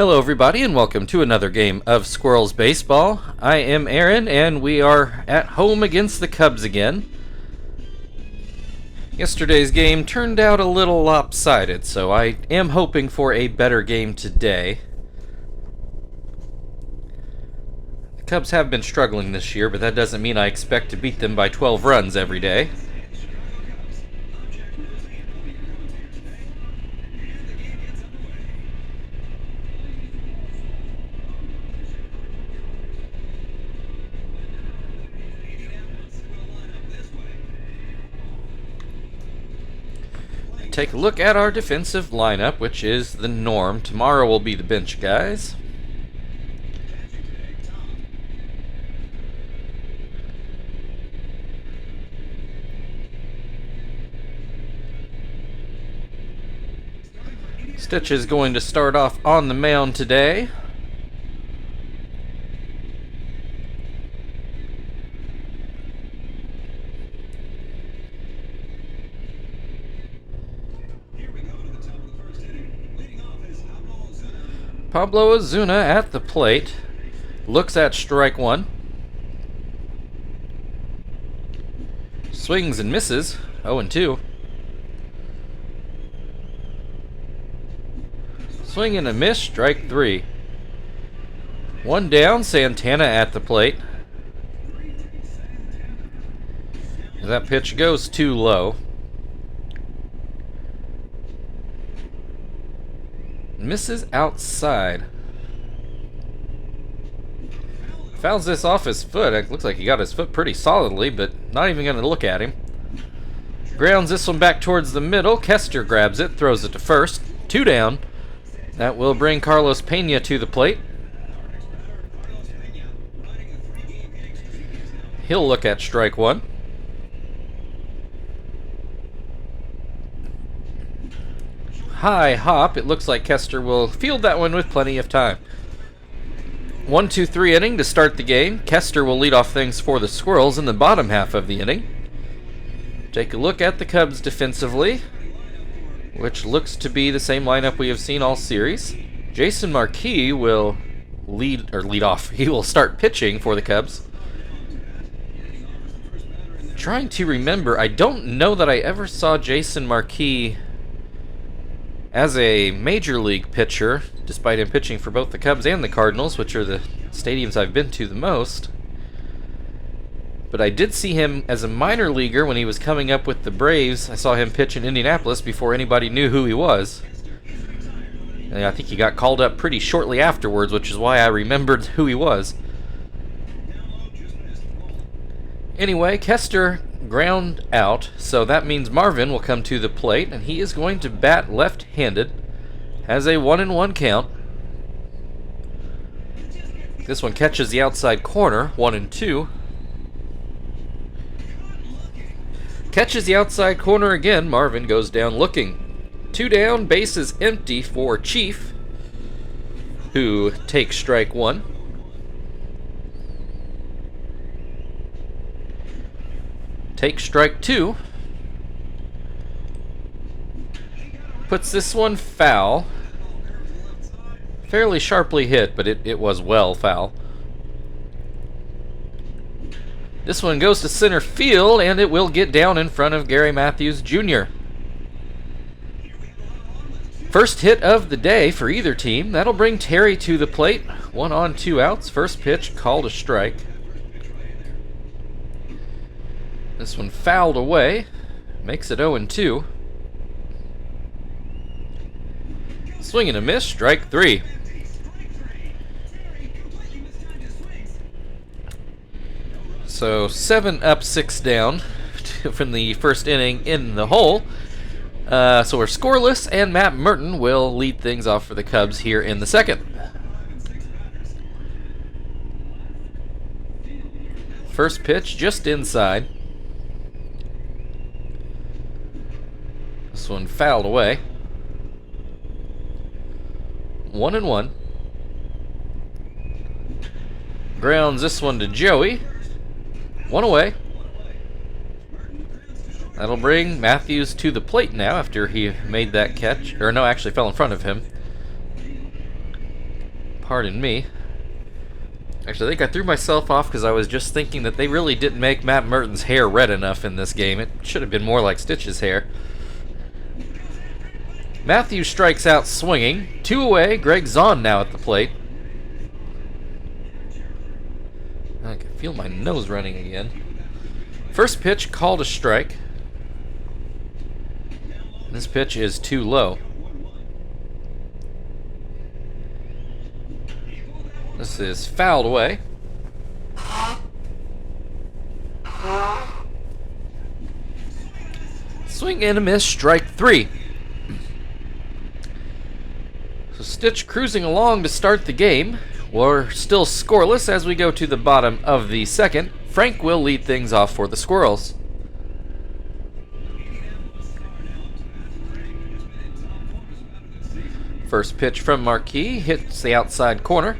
Hello everybody and welcome to another game of Squirrels Baseball. I am Aaron and we are at home against the Cubs again. Yesterday's game turned out a little lopsided, so I am hoping for a better game today. The Cubs have been struggling this year, but that doesn't mean I expect to beat them by 12 runs every day. Take a look at our defensive lineup, which is the norm. Tomorrow will be the bench guys. Stitch is going to start off on the mound today. Pablo Ozuna at the plate, looks at strike one, swings and misses, 0-2. Swing and a miss, strike three. One down, Santana at the plate. That pitch goes too low. Misses outside. Fouls this off his foot. It looks like he got his foot pretty solidly, but not even going to look at him. Grounds this one back towards the middle. Kester grabs it, throws it to first. Two down. That will bring Carlos Pena to the plate. He'll look at strike one. High hop. It looks like Kester will field that one with plenty of time. 1-2-3 inning to start the game. Kester will lead off things for the Squirrels in the bottom half of the inning. Take a look at the Cubs defensively, which looks to be the same lineup we have seen all series. Jason Marquis will lead off. He will start pitching for the Cubs. Trying to remember, I don't know that I ever saw Jason Marquis as a major league pitcher, despite him pitching for both the Cubs and the Cardinals, which are the stadiums I've been to the most. But I did see him as a minor leaguer when he was coming up with the Braves. I saw him pitch in Indianapolis before anybody knew who he was. And I think he got called up pretty shortly afterwards, which is why I remembered who he was. Anyway, Kester ground out, so that means Marvin will come to the plate, and he is going to bat left-handed. Has a 1-1 count. This one catches the outside corner, 1-2. Catches the outside corner again. Marvin goes down looking. Two down, base is empty for Chief, who takes strike one. Takes strike two. Puts this one foul. Fairly sharply hit, but it was well foul. This one goes to center field, and it will get down in front of Gary Matthews Jr. First hit of the day for either team. That'll bring Terry to the plate. 1 on, 2 outs. First pitch called a strike. This one fouled away. Makes it 0-2. Swing and a miss. Strike three. So 7 up, 6 down from the first inning in the hole. So we're scoreless, and Matt Merton will lead things off for the Cubs here in the second. First pitch just inside. This one fouled away. 1-1. Grounds this one to Joey. One away. That'll bring Matthews to the plate now after he made that catch. Or no, actually fell in front of him. Pardon me. Actually, I think I threw myself off because I was just thinking that they really didn't make Matt Merton's hair red enough in this game. It should have been more like Stitch's hair. Matthews strikes out swinging. 2 away. Greg Zahn now at the plate. I can feel my nose running again. First pitch called a strike. This pitch is too low. This is fouled away. Swing and a miss, strike 3. So Stitch cruising along to start the game. We're still scoreless as we go to the bottom of the second. Frank will lead things off for the Squirrels. First pitch from Marquis hits the outside corner.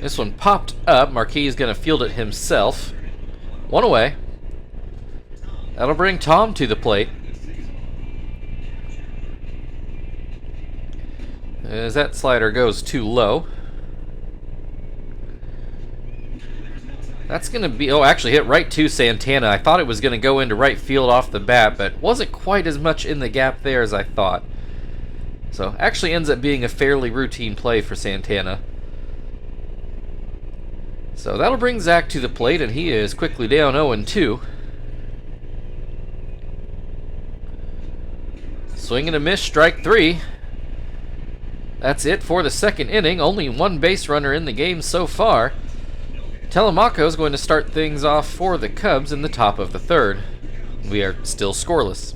This one popped up. Marquis is going to field it himself. 1 away. That'll bring Tom to the plate. As that slider goes too low. That's going to be... Oh, actually hit right to Santana. I thought it was going to go into right field off the bat, but wasn't quite as much in the gap there as I thought. So actually ends up being a fairly routine play for Santana. So that'll bring Zach to the plate, and he is quickly down 0-2. Swing and a miss, strike 3. That's it for the second inning. Only 1 base runner in the game so far. Telemaco is going to start things off for the Cubs in the top of the third. We are still scoreless.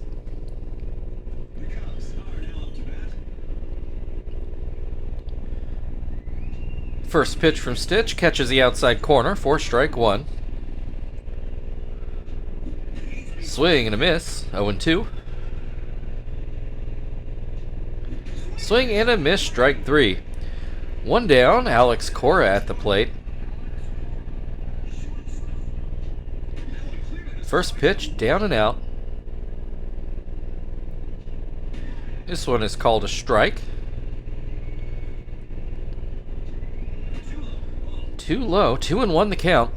First pitch from Stitch catches the outside corner for strike 1. Swing and a miss, 0-2. Swing and a miss, strike 3. 1 down, Alex Cora at the plate. First pitch, down and out. This one is called a strike. Too low, 2-1 the count.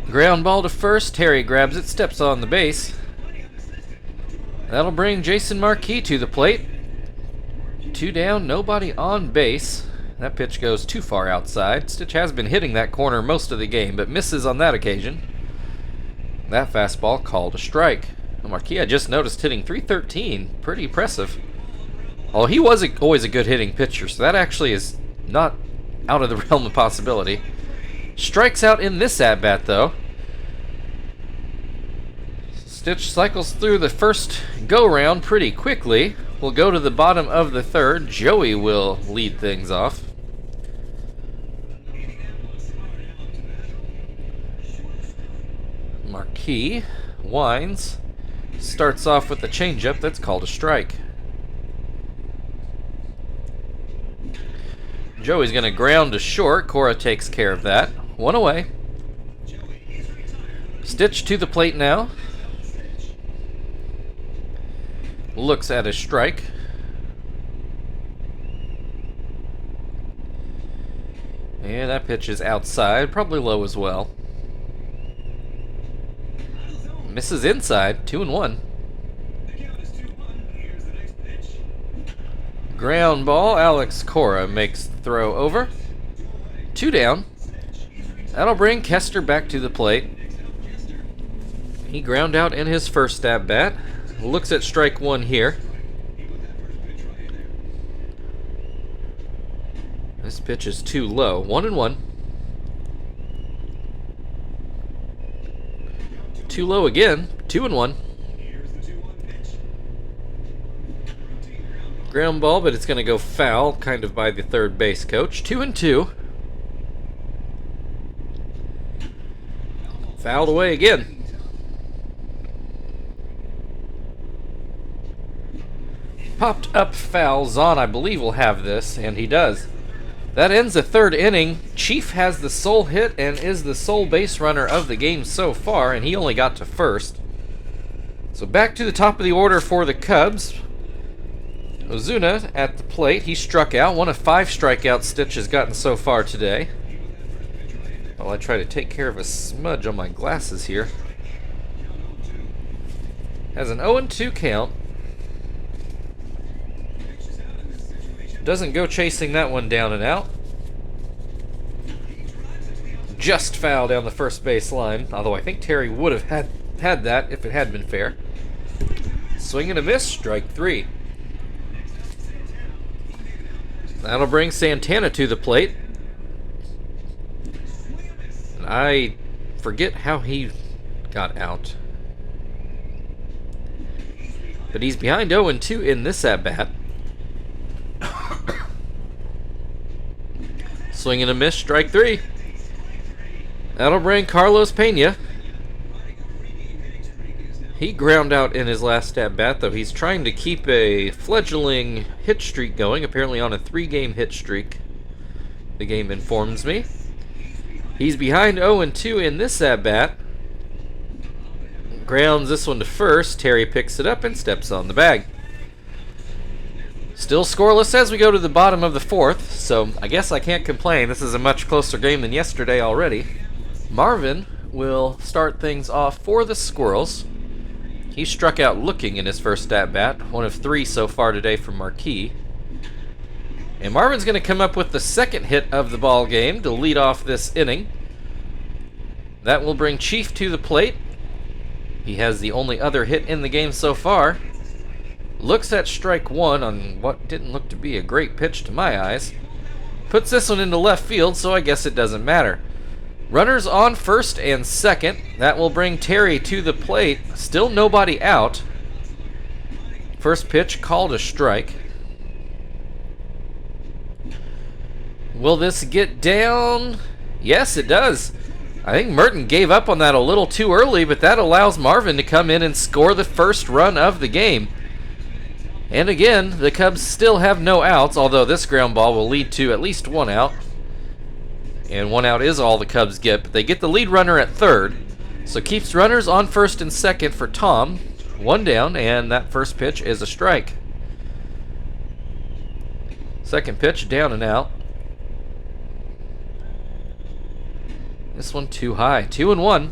Ground ball to first, Terry grabs it, steps on the base. That'll bring Jason Marquis to the plate. 2 down, nobody on base. That pitch goes too far outside. Stitch has been hitting that corner most of the game, but misses on that occasion. That fastball called a strike. Marquis, I just noticed, hitting .313. Pretty impressive. Oh, he was always a good hitting pitcher, so that actually is not out of the realm of possibility. Strikes out in this at-bat, though. Stitch cycles through the first go-round pretty quickly. We'll go to the bottom of the third. Joey will lead things off. Marquis winds. Starts off with the changeup that's called a strike. Joey's going to ground to short. Cora takes care of that. 1 away. Stitch to the plate now. Looks at a strike. And that pitch is outside, probably low as well. Misses inside, 2-1. Ground ball, Alex Cora makes the throw over. 2 down. That'll bring Kester back to the plate. He ground out in his first at-bat. Looks at strike 1 here. This pitch is too low. 1-1. Too low again. 2-1. Ground ball, but it's going to go foul, kind of by the third base coach. 2-2. Fouled away again. Popped up foul. Zahn, I believe, will have this, and he does. That ends the third inning. Chief has the sole hit and is the sole base runner of the game so far, and he only got to first. So back to the top of the order for the Cubs. Ozuna at the plate. He struck out. One of 5 strikeouts Stitch has gotten so far today. While I try to take care of a smudge on my glasses here. Has an 0-2 count. Doesn't go chasing that one down and out. Just foul down the first base line. Although I think Terry would have had that if it had been fair. Swing and a miss. Strike 3. That'll bring Santana to the plate. And I forget how he got out. But he's behind 0-2 in this at-bat. Swing and a miss, strike 3. That'll bring Carlos Pena. He ground out in his last at-bat, though he's trying to keep a fledgling hit streak going, apparently on a 3-game hit streak, the game informs me. He's behind 0-2 in this at-bat. Grounds this one to first. Terry picks it up and steps on the bag. Still scoreless as we go to the bottom of the 4th, so I guess I can't complain. This is a much closer game than yesterday already. Marvin will start things off for the Squirrels. He struck out looking in his first at-bat, one of 3 so far today from Marquis. And Marvin's going to come up with the second hit of the ball game to lead off this inning. That will bring Chief to the plate. He has the only other hit in the game so far. Looks at strike 1 on what didn't look to be a great pitch to my eyes. Puts this one into left field, so I guess it doesn't matter. Runners on first and second. That will bring Terry to the plate. Still nobody out. First pitch called a strike. Will this get down? Yes, it does. I think Merton gave up on that a little too early, but that allows Marvin to come in and score the first run of the game. And again, the Cubs still have no outs, although this ground ball will lead to at least 1 out. And 1 out is all the Cubs get, but they get the lead runner at third. So keeps runners on first and second for Tom. 1 down, and that first pitch is a strike. Second pitch, down and out. This one too high. 2-1.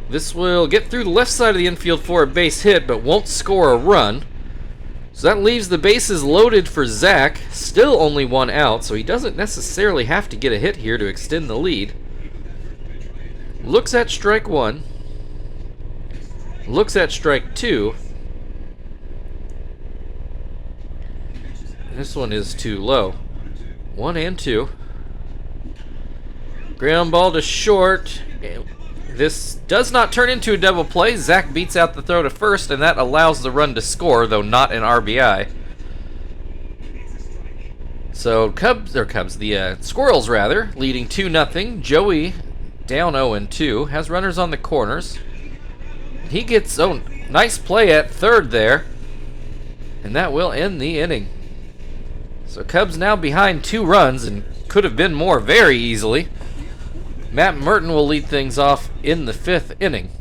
This will get through the left side of the infield for a base hit, but won't score a run. So that leaves the bases loaded for Zach. Still only 1 out, so he doesn't necessarily have to get a hit here to extend the lead. Looks at strike 1. Looks at strike 2. This one is too low. 1 and 2. Ground ball to short. This does not turn into a double play. Zach beats out the throw to first, and that allows the run to score, though not an RBI. So the Squirrels rather, leading 2-0. Joey down 0-2, has runners on the corners. He gets nice play at third there, and that will end the inning. So Cubs now behind 2 runs, and could have been more very easily. Matt Merton will lead things off in the 5th inning.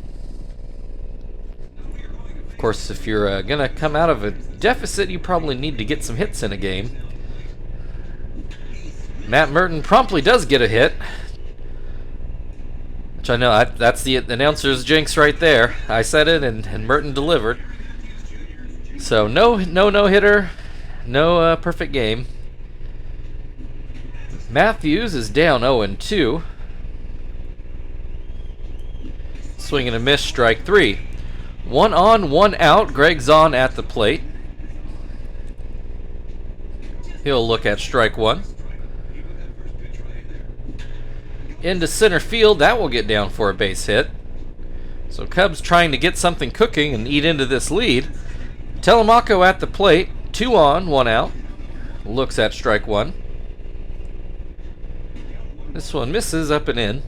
Of course, if you're going to come out of a deficit, you probably need to get some hits in a game. Matt Merton promptly does get a hit. Which I know, that's the announcer's jinx right there. I said it, and Merton delivered. So no hitter, no perfect game. Matthews is down 0-2. Swing and a miss, strike 3. 1 on, 1 out. Greg Zahn at the plate. He'll look at strike 1. Into center field. That will get down for a base hit. So Cubs trying to get something cooking and eat into this lead. Telemaco at the plate. 2 on, 1 out. Looks at strike 1. This one misses, up and in.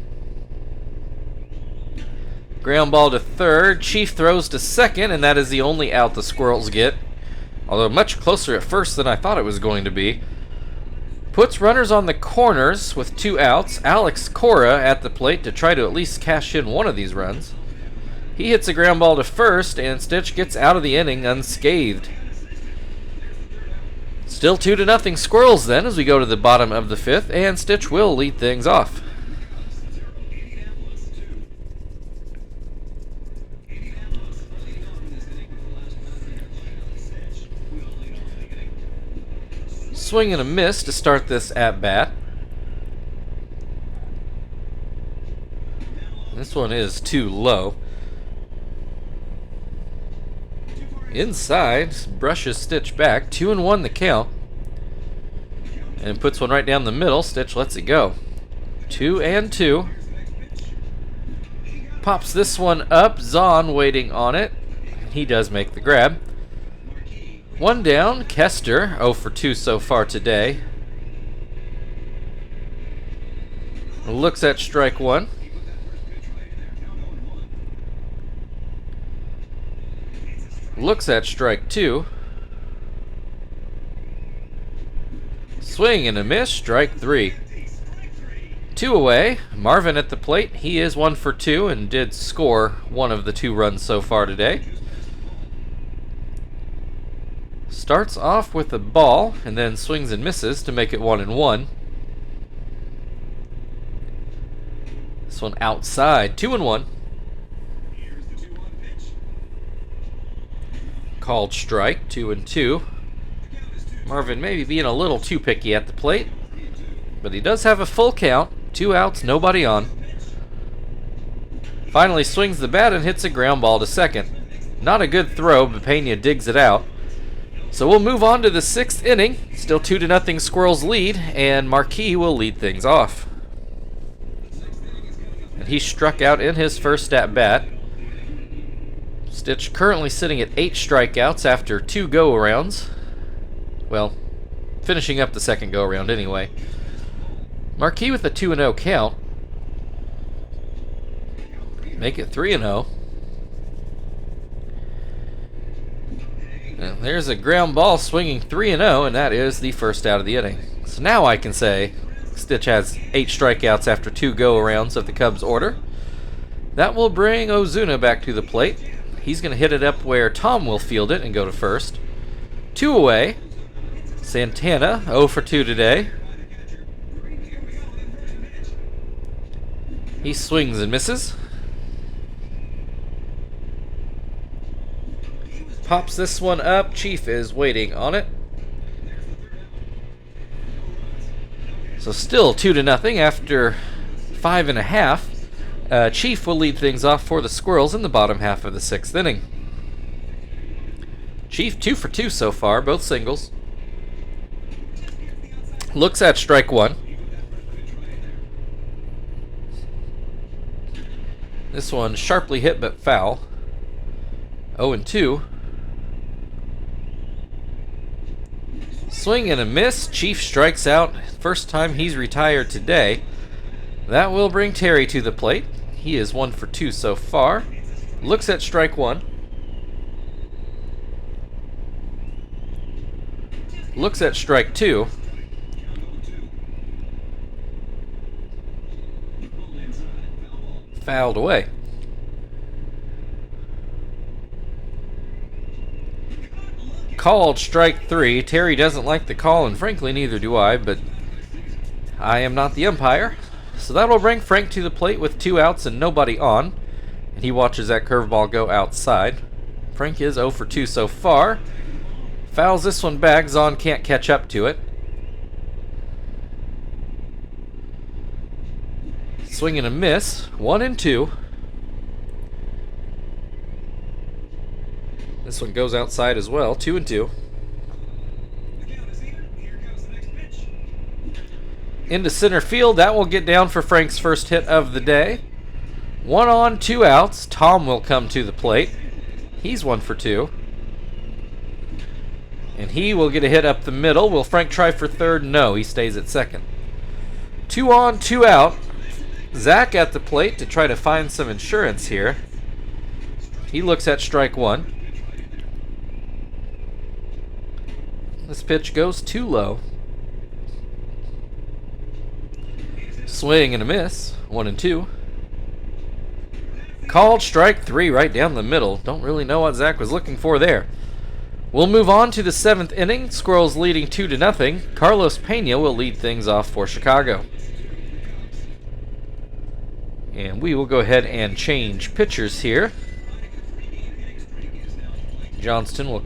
Ground ball to third. Chief throws to second, and that is the only out the Squirrels get. Although much closer at first than I thought it was going to be. Puts runners on the corners with 2 outs. Alex Cora at the plate to try to at least cash in one of these runs. He hits a ground ball to first, and Stitch gets out of the inning unscathed. Still 2-0 Squirrels then as we go to the bottom of the 5th, and Stitch will lead things off. Swing and a miss to start this at-bat. This one is too low. Inside, brushes Stitch back. 2-1 the count. And puts one right down the middle. Stitch lets it go. 2-2. Pops this one up. Zahn waiting on it. He does make the grab. 1 down. Kester, 0 for 2 so far today. Looks at strike 1. Looks at strike 2. Swing and a miss, strike 3. 2 away. Marvin at the plate. He is 1 for 2 and did score one of the 2 runs so far today. Starts off with a ball and then swings and misses to make it 1-1. This one outside, 2-1. Called strike, 2-2. Marvin maybe being a little too picky at the plate, but he does have a full count. 2 outs, nobody on. Finally swings the bat and hits a ground ball to second. Not a good throw, but Pena digs it out. So we'll move on to the 6th inning. Still 2-0 Squirrels lead, and Marquis will lead things off. And he struck out in his first at-bat. Stitch currently sitting at 8 strikeouts after 2 go-arounds. Well, finishing up the second go-around anyway. Marquis with a 2-0 count. Make it 3-0. And there's a ground ball swinging 3-0, and that is the first out of the inning. So now I can say Stitch has 8 strikeouts after 2 go-arounds of the Cubs order. That will bring Ozuna back to the plate. He's going to hit it up where Tom will field it and go to first. 2 away. Santana, 0 for 2 today. He swings and misses. Pops this one up. Chief is waiting on it. So still 2-0 after 5.5. Chief will lead things off for the Squirrels in the bottom half of the 6th inning. Chief 2 for 2 so far, both singles. Looks at strike 1. This one sharply hit but foul. 0-2. Swing and a miss. Chief strikes out. First time he's retired today. That will bring Terry to the plate. He is 1 for 2 so far. Looks at strike 1. Looks at strike 2. Fouled away. Called strike 3. Terry doesn't like the call, and frankly neither do I, but I am not the umpire. So that will bring Frank to the plate with 2 outs and nobody on. And he watches that curveball go outside. Frank is 0 for 2 so far. Fouls this one back. Zahn can't catch up to it. Swing and a miss. 1-2. This one goes outside as well. 2-2. Into center field. That will get down for Frank's first hit of the day. 1 on, 2 outs. Tom will come to the plate. He's 1 for 2. And he will get a hit up the middle. Will Frank try for third? No, he stays at second. 2 on, 2 out. Zach at the plate to try to find some insurance here. He looks at strike 1. This pitch goes too low. Swing and a miss. 1-2. Called strike 3 right down the middle. Don't really know what Zach was looking for there. We'll move on to the 7th inning. Squirrels leading 2-0. Carlos Pena will lead things off for Chicago. And we will go ahead and change pitchers here. Johnston will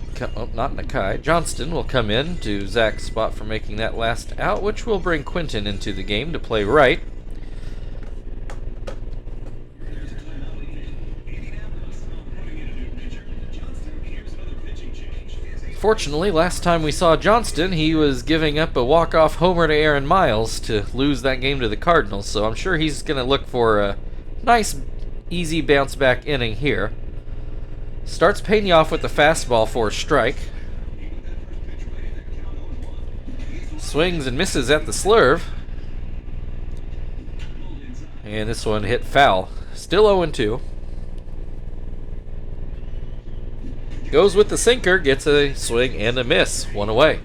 not Nakai. Johnston will come in to Zach's spot for making that last out, which will bring Quinton into the game to play right. Fortunately, last time we saw Johnston, he was giving up a walk-off homer to Aaron Miles to lose that game to the Cardinals, so I'm sure he's going to look for a nice, easy bounce-back inning here. Starts Pena off with the fastball for a strike. Swings and misses at the slurve. And this one hit foul. Still 0-2. Goes with the sinker, gets a swing and a miss. 1 away.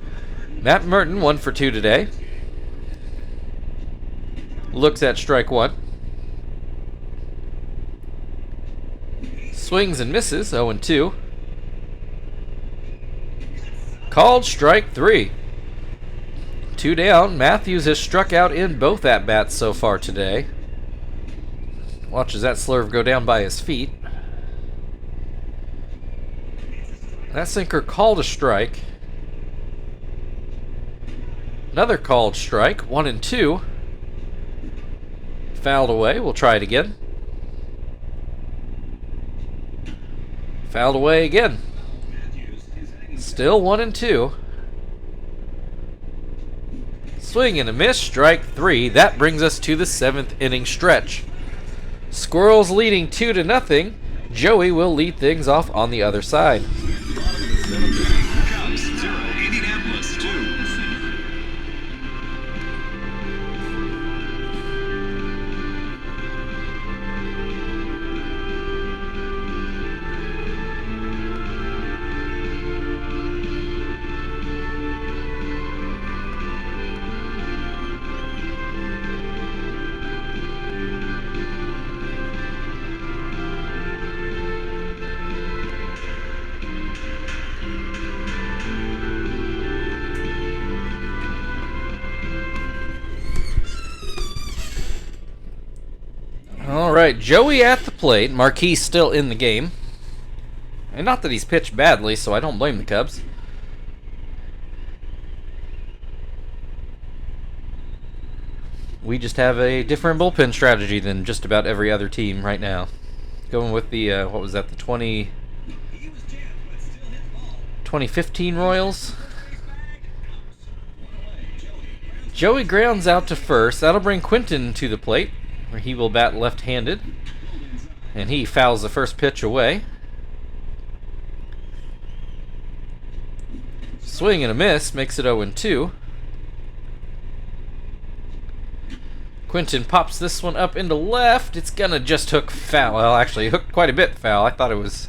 Matt Merton 1 for 2 today. Looks at strike 1. Swings and misses, 0-2. Called strike 3. 2 down. Matthews has struck out in both at-bats so far today. Watches that slurve go down by his feet. That sinker called a strike. Another called strike, 1-2. Fouled away, we'll try it again. Fouled away again. Still 1-2. Swing and a miss, strike 3. That brings us to the 7th inning stretch. Squirrels leading 2-0. Joey will lead things off on the other side. Cubs 0, Indianapolis 2. Alright, Joey at the plate. Marquis still in the game. And not that he's pitched badly, so I don't blame the Cubs. We just have a different bullpen strategy than just about every other team right now. Going with the, what was that, the 2015 Royals? Joey grounds out to first. That'll bring Quinton to the plate, where he will bat left-handed. And he fouls the first pitch away. Swing and a miss makes it 0-2. Quinton pops this one up into left. It's gonna just hook foul. Well, actually, hooked quite a bit foul. I thought it was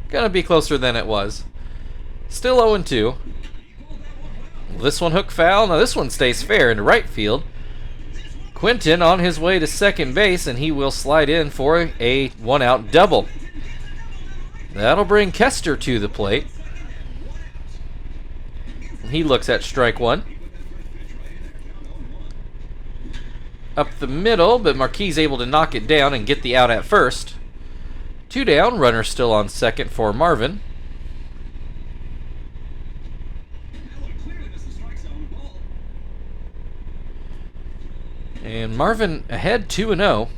gonna be closer than it was. Still 0-2. This one hook foul. Now this one stays fair into right field. Quinton on his way to second base, and he will slide in for a one-out double. That'll bring Kester to the plate. He looks at strike 1. Up the middle, but Marquis able to knock it down and get the out at first. 2 down, runner still on second for Marvin. And Marvin ahead 2-0.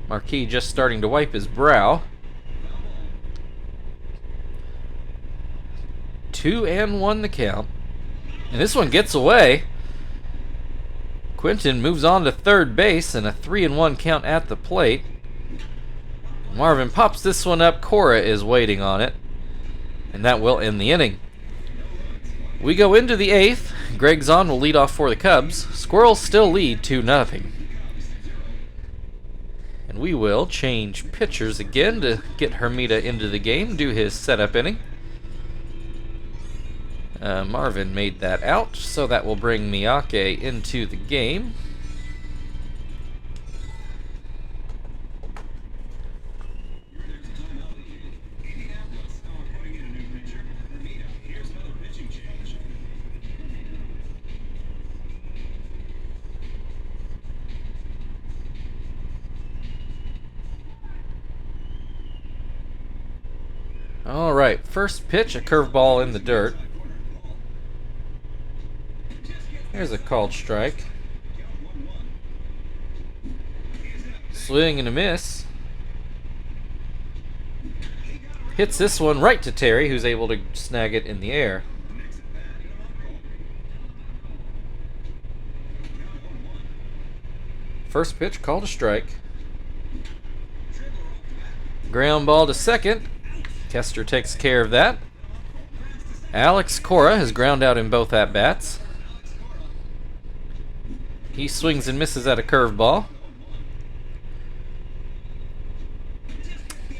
Marquis just starting to wipe his brow. 2-1 the count. And this one gets away. Quinton moves on to third base and a 3-1 count at the plate. Marvin pops this one up. Cora is waiting on it. And that will end the inning. We go into the 8th. Greg Zahn will lead off for the Cubs. Squirrels still lead 2-0. And we will change pitchers again to get Hermida into the game, do his setup inning. Marvin made that out, so that will bring Miyake into the game. All right, first pitch, a curveball in the dirt. Here's a called strike. Swing and a miss. Hits this one right to Terry, who's able to snag it in the air. First pitch, called a strike. Ground ball to second. Kester takes care of that. Alex Cora has ground out in both at-bats. He swings and misses at a curveball.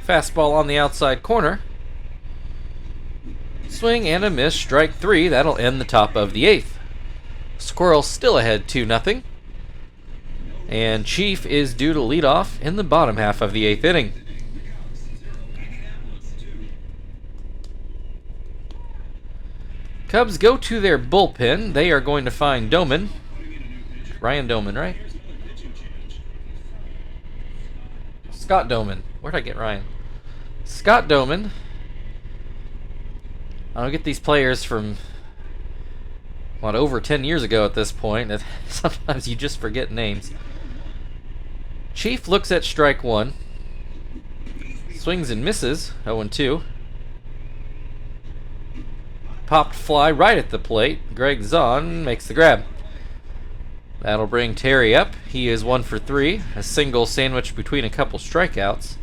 Fastball on the outside corner. Swing and a miss, strike 3. That'll end the top of the 8th. Squirrels still ahead 2-0. And Chief is due to lead off in the bottom half of the 8th inning. Cubs go to their bullpen. They are going to find Doman. Ryan Doman, right? Scott Doman. Where'd I get Ryan? Scott Doman. I don't get these players from, what, over 10 years ago at this point. Sometimes you just forget names. Chief looks at strike 1. Swings and misses. 0-2. Popped fly right at the plate. Greg Zahn makes the grab. That'll bring Terry up. He is 1 for 3. A single sandwiched between a couple strikeouts.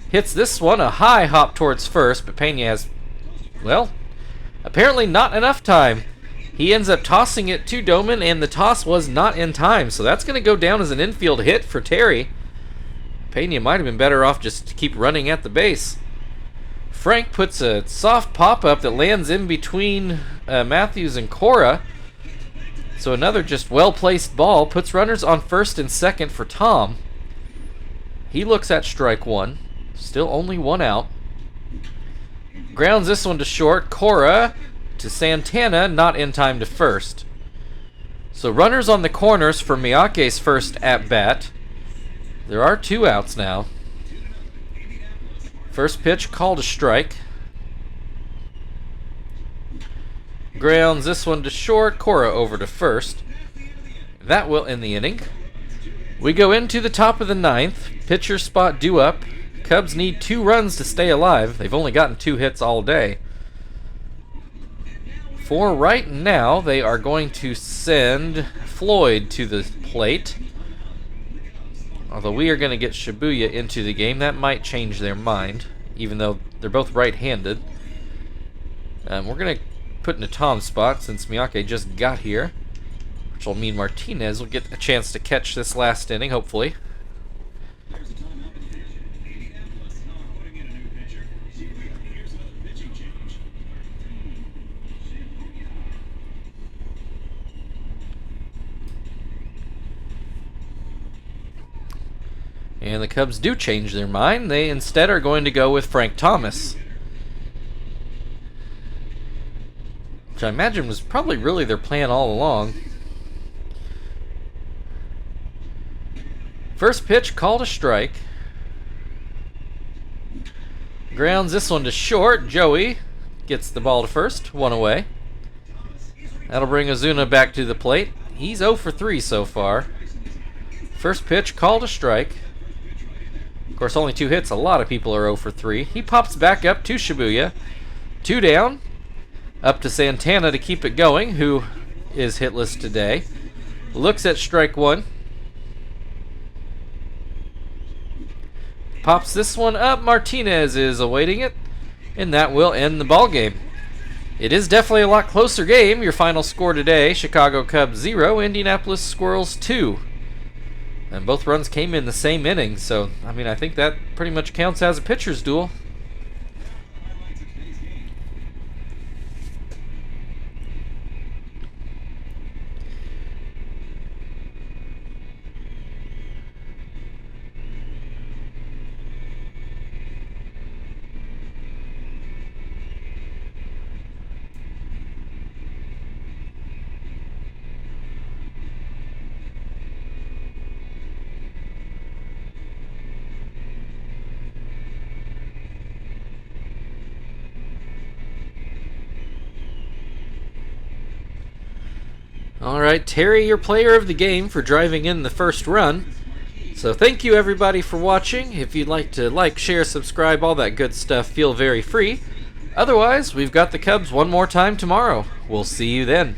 Hits this one, a high hop towards first, but Pena has, well, apparently not enough time. He ends up tossing it to Doman, and the toss was not in time, so that's going to go down as an infield hit for Terry. Pena might have been better off just to keep running at the base. Frank puts a soft pop-up that lands in between Matthews and Cora. So another just well-placed ball puts runners on first and second for Tom. He looks at strike 1. Still only 1 out. Grounds this one to short. Cora to Santana, not in time to first. So runners on the corners for Miyake's first at-bat. There are 2 outs now. First pitch, called a strike. Grounds this one to short. Cora over to first. That will end the inning. We go into the top of the 9th. Pitcher spot due up. Cubs need 2 runs to stay alive. They've only gotten 2 hits all day. For right now, they are going to send Floyd to the plate. Although we are going to get Shibuya into the game. That might change their mind, even though they're both right-handed. We're going to put in a Tom spot since Miyake just got here, which will mean Martinez will get a chance to catch this last inning, hopefully. And the Cubs do change their mind. They instead are going to go with Frank Thomas, which I imagine was probably really their plan all along. First pitch, called a strike. Grounds this one to short. Joey gets the ball to first, 1 away. That'll bring Ozuna back to the plate. He's 0 for 3 so far. First pitch, called a strike. Of course, only 2 hits. A lot of people are 0 for 3. He pops back up to Shibuya. 2 down. Up to Santana to keep it going, who is hitless today. Looks at strike 1. Pops this one up. Martinez is awaiting it. And that will end the ball game. It is definitely a lot closer game. Your final score today, Chicago Cubs 0, Indianapolis Squirrels 2. And both runs came in the same inning, so, I mean, I think that pretty much counts as a pitcher's duel. Alright, Terry, your player of the game for driving in the first run. So thank you everybody for watching. If you'd like to like, share, subscribe, all that good stuff, feel very free. Otherwise, we've got the Cubs one more time tomorrow. We'll see you then.